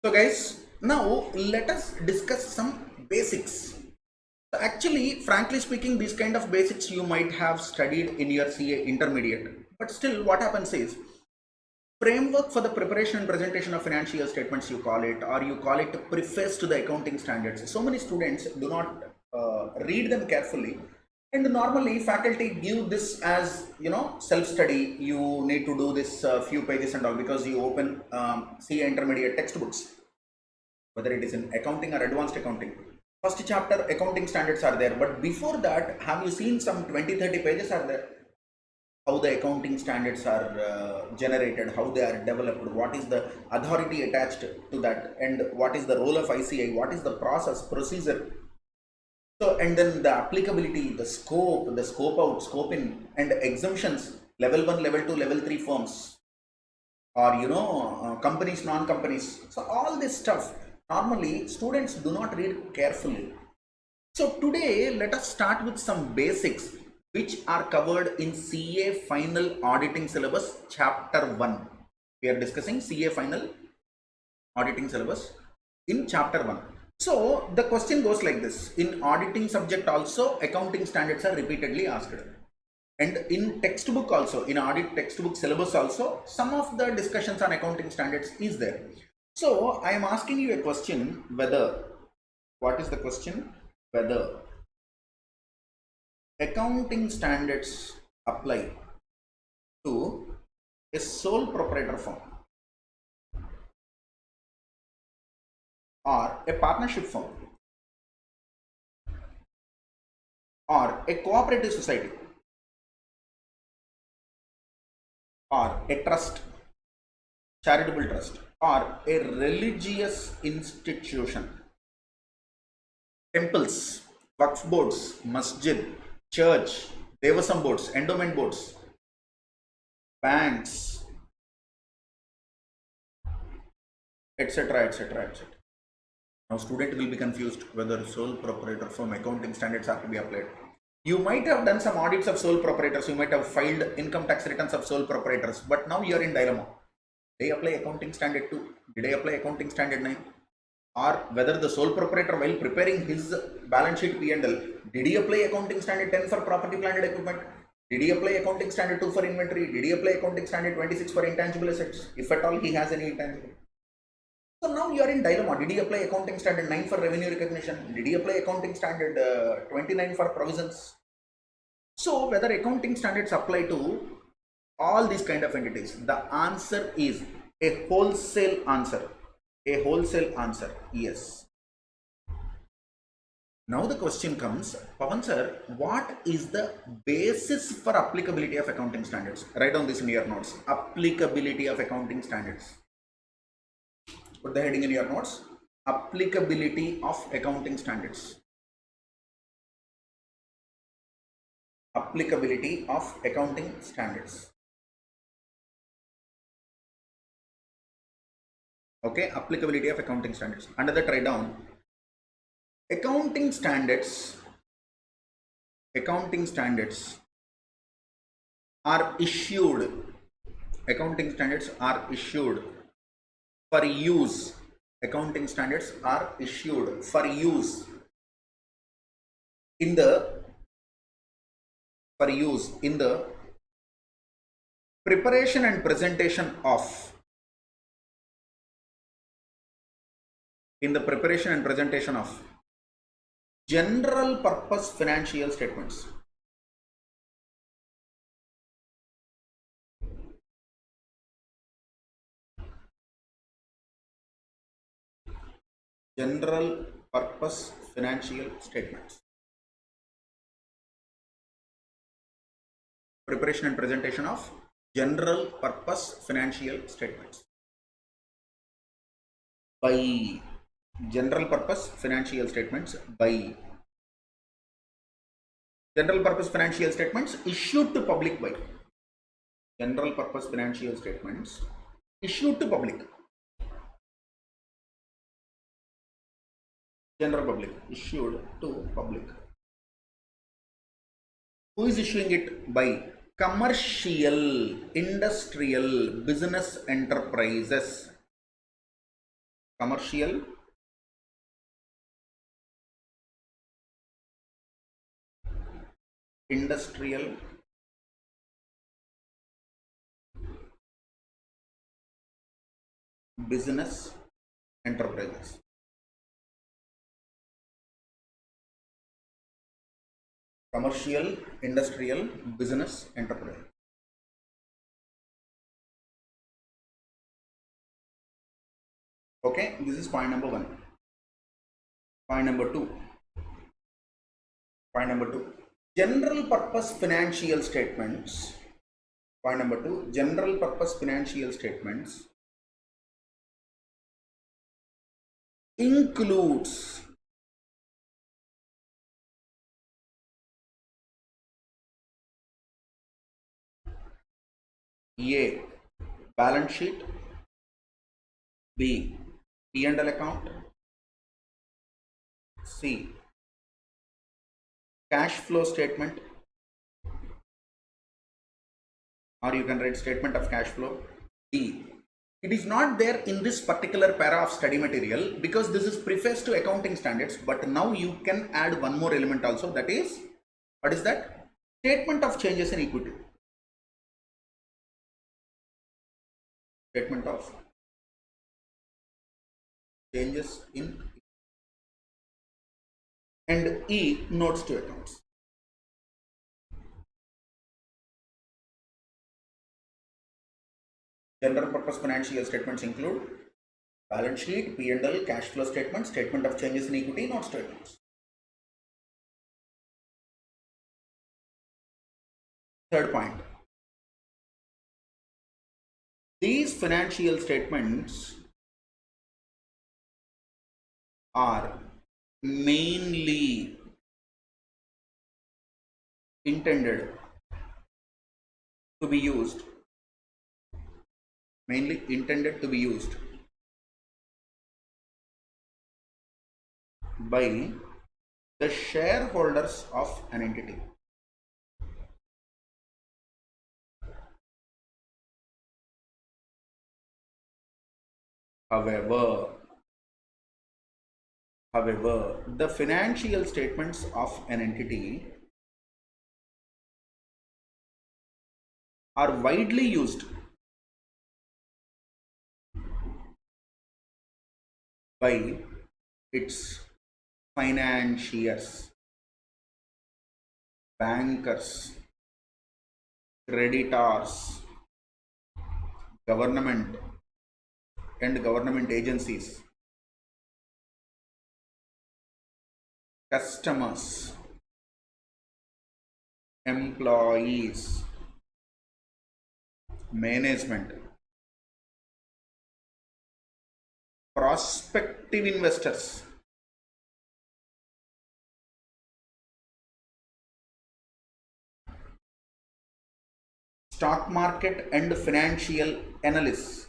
So guys, now let us discuss some basics. Actually, frankly speaking, these kind of basics you might have studied in your CA intermediate. But still, what happens is, framework for the preparation and presentation of financial statements, you call it, or you call it preface to the accounting standards. So many students do not read them carefully, and normally faculty give this as self-study. You need to do this few pages and all, because you open CA intermediate textbooks, whether it is in accounting or advanced accounting. First chapter accounting standards are there, but before that, have you seen some 20-30 pages are there? How the accounting standards are generated, how they are developed, what is the authority attached to that, and what is the role of ICI, what is the process procedure. So, and then the applicability, the scope out, scope in, and exemptions, level 1, level 2, level 3 firms, or companies, non-companies. So all this stuff normally students do not read carefully. So today let us start with some basics which are covered in CA final auditing syllabus chapter 1. We are discussing CA final auditing syllabus in chapter 1. So the question goes like this: in auditing subject also, accounting standards are repeatedly asked, and in textbook also, in audit textbook syllabus also, some of the discussions on accounting standards is there. So I am asking you a question, whether, what is the question? Whether accounting standards apply to a sole proprietor firm or a partnership firm or a cooperative society or a trust, charitable trust, or a religious institution, temples, waqf boards, masjid, church, devasam boards, endowment boards, banks, etc., etc., etc. Now student will be confused whether sole proprietor firm accounting standards are to be applied. You might have done some audits of sole proprietors, you might have filed income tax returns of sole proprietors, but now you are in dilemma. Did I apply accounting standard 2? Did I apply accounting standard 9? Or whether the sole proprietor, while preparing his balance sheet P&L, did he apply accounting standard 10 for property, plant and equipment? Did he apply accounting standard 2 for inventory? Did he apply accounting standard 26 for intangible assets, if at all he has any intangible? So now you are in dilemma. Did he apply accounting standard 9 for revenue recognition? Did he apply accounting standard 29 for provisions? So whether accounting standards apply to all these kind of entities? The answer is a wholesale answer. A wholesale answer, yes. Now the question comes, Pavan sir, what is the basis for applicability of accounting standards? Write down this in your notes. Applicability of accounting standards. Put the heading in your notes. Applicability of accounting standards. Applicability of accounting standards. Okay, applicability of accounting standards. Under that, write down accounting standards are issued. Accounting standards are issued for use. Accounting standards are issued for use in the preparation and presentation of general purpose financial statements. General purpose financial statements. Preparation and presentation of general purpose financial statements. By general purpose financial statements, by general purpose financial statements issued to public by general purpose financial statements issued to public. General public, issued to public. Who is issuing it? By commercial, industrial, business enterprises. commercial, industrial, business enterprises. Commercial, industrial, business enterprise. Okay, this is point number one. Point number two. Point number two. General purpose financial statements. Point number two. General purpose financial statements includes A. Balance sheet, B. P&L account, C. Cash flow statement, or you can write statement of cash flow, D. It is not there in this particular para of study material because this is preface to accounting standards, but now you can add one more element also, that is, what is that? Statement of changes in equity. Statement of changes in, and E, notes to accounts. General purpose financial statements include balance sheet, P&L, cash flow statement, statement of changes in equity, notes to accounts. Third point. These financial statements are mainly intended to be used by the shareholders of an entity. However, the financial statements of an entity are widely used by its financiers, bankers, creditors, government and government agencies, customers, employees, management, prospective investors, stock market and financial analysts,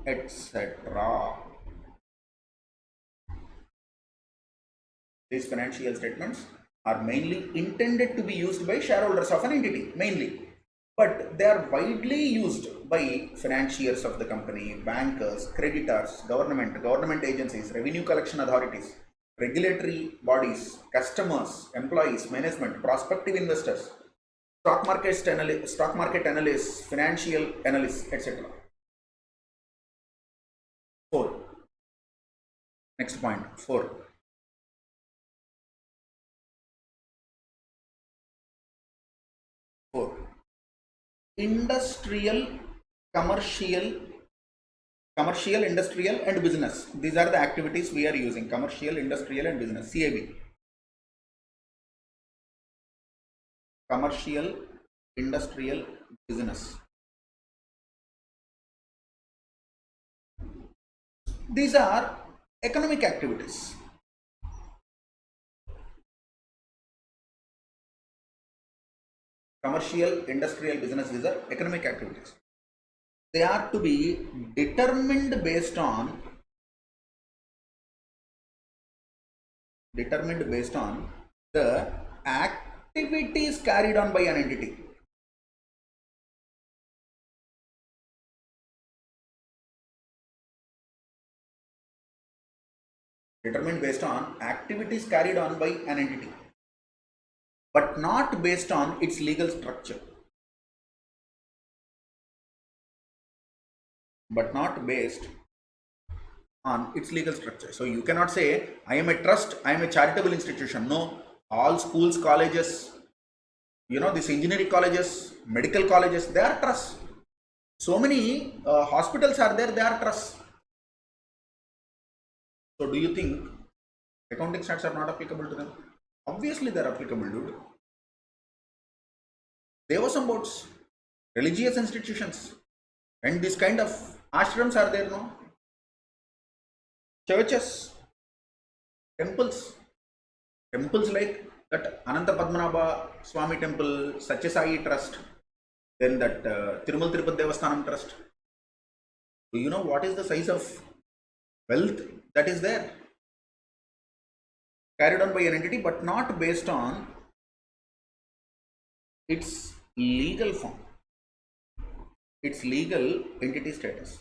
etc. These financial statements are mainly intended to be used by shareholders of an entity, mainly, but they are widely used by financiers of the company, bankers, creditors, government agencies, revenue collection authorities, regulatory bodies, customers, employees, management, prospective investors, stock market analysts, financial analysts, etc. 4. Next point, 4. Industrial, commercial, industrial and business. These are the activities we are using. Commercial, industrial and business. CIB. Commercial, industrial, business. These are economic activities. Commercial, industrial, business, these are economic activities. They are to be determined based on the activities carried on by an entity. Determined based on activities carried on by an entity, but not based on its legal structure. But not based on its legal structure. So you cannot say, I am a trust, I am a charitable institution. No, all schools, colleges, these engineering colleges, medical colleges, they are trusts. So many hospitals are there, they are trusts. So do you think accounting standards are not applicable to them? Obviously they are applicable, dude. Devasam boards, religious institutions, and this kind of ashrams are there, no? Churches, temples like that Ananta Padmanabha Swami Temple, Satyasai Trust, then that Tirumal Tirupati Devasthanam Trust. Do you know what is the size of wealth that is there? Carried on by an entity, but not based on its legal form, its legal entity status.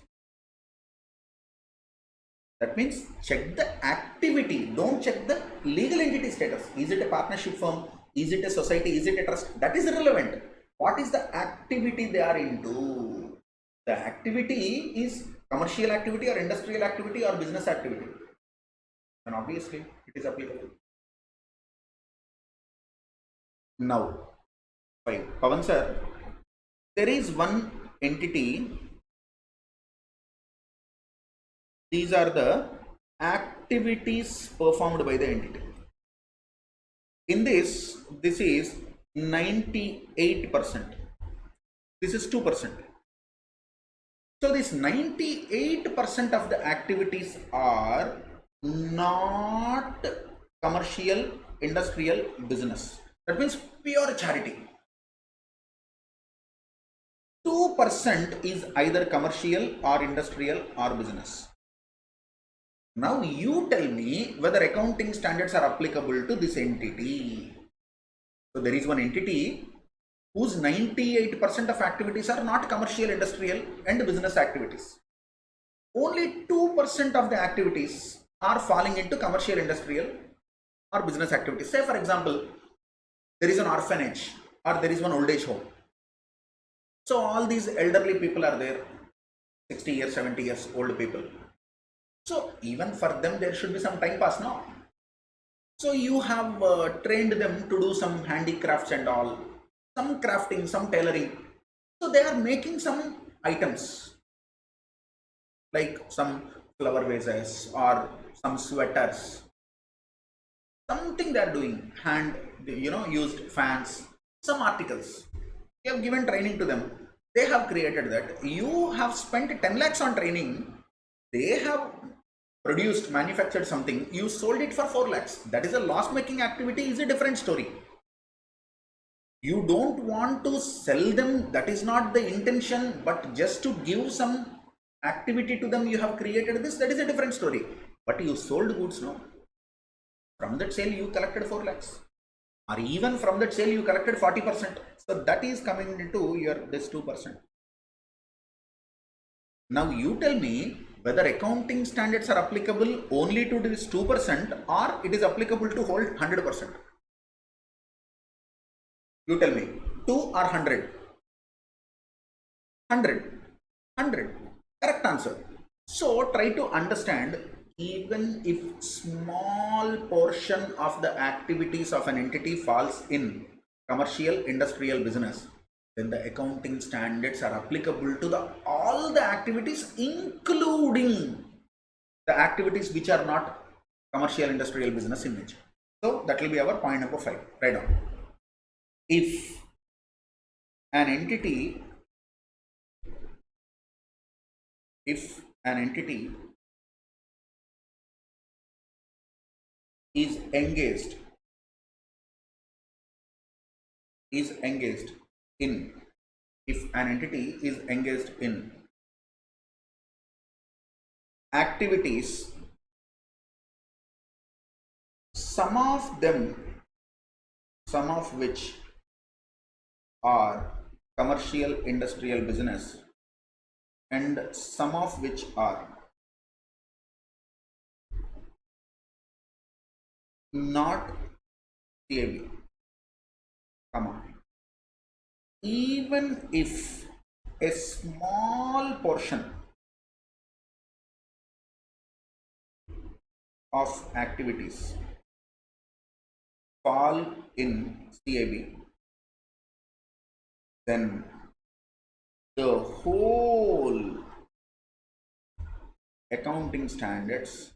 That means check the activity, don't check the legal entity status. Is it a partnership firm? Is it a society? Is it a trust? That is irrelevant. What is the activity they are into? The activity is commercial activity or industrial activity or business activity. And obviously it is applicable. Now, 5. Pavan sir, there is one entity. These are the activities performed by the entity. In this is 98%. This is 2%. So this 98% of the activities are not commercial, industrial, business. That means pure charity. 2% is either commercial or industrial or business. Now you tell me whether accounting standards are applicable to this entity. So there is one entity whose 98% of activities are not commercial, industrial and business activities. Only 2% of the activities are falling into commercial, industrial or business activities. Say for example, there is an orphanage or there is one old age home. So all these elderly people are there, 60 years, 70 years old people. So even for them there should be some time pass now. So you have trained them to do some handicrafts and all, some crafting, some tailoring. So they are making some items like some flower vases or some sweaters, something they are doing, hand used fans, some articles. You have given training to them, they have created that. You have spent 10 lakhs on training, they have produced, manufactured something, you sold it for 4 lakhs. That is a loss making activity, is a different story. You don't want to sell them, that is not the intention, but just to give some activity to them, you have created this, that is a different story. But you sold goods, no? From that sale you collected 4 lakhs, or even from that sale you collected 40%. So that is coming into your this 2%. Now you tell me whether accounting standards are applicable only to this 2% or it is applicable to whole 100%. You tell me 2 or 100? 100. Correct answer. So try to understand, even if small portion of the activities of an entity falls in commercial, industrial, business, then the accounting standards are applicable to all the activities, including the activities which are not commercial, industrial, business in nature. So that will be our point number 5. Write down. If an entity is engaged in activities, some of which are commercial, industrial, business, and some of which are not CIB. Come on. Even if a small portion of activities fall in CIB, then the whole accounting standards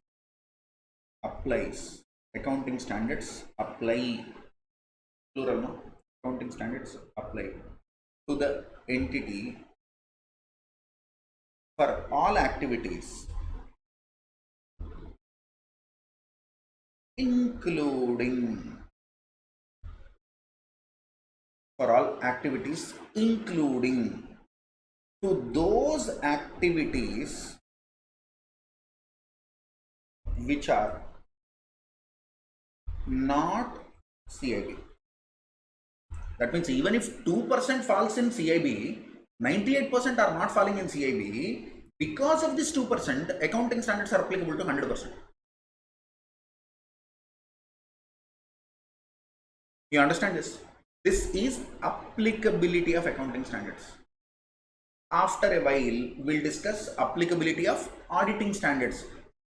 applies. Accounting standards apply, plural, no? Accounting standards apply to the entity for all activities, including including to those activities which are not CIB. That means even if 2% falls in CIB, 98% are not falling in CIB. Because of this 2%, accounting standards are applicable to 100%. You understand this? This is applicability of accounting standards. After a while, we'll discuss applicability of auditing standards,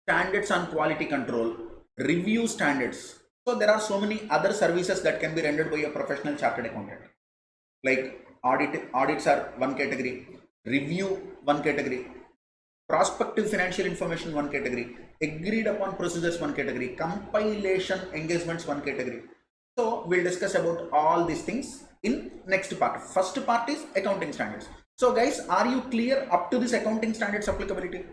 standards on quality control, review standards. So there are so many other services that can be rendered by a professional chartered accountant. Like audits are one category, review one category, prospective financial information one category, agreed upon procedures one category, compilation engagements one category. So we'll discuss about all these things in next part. First part is accounting standards. So guys, are you clear up to this accounting standards applicability?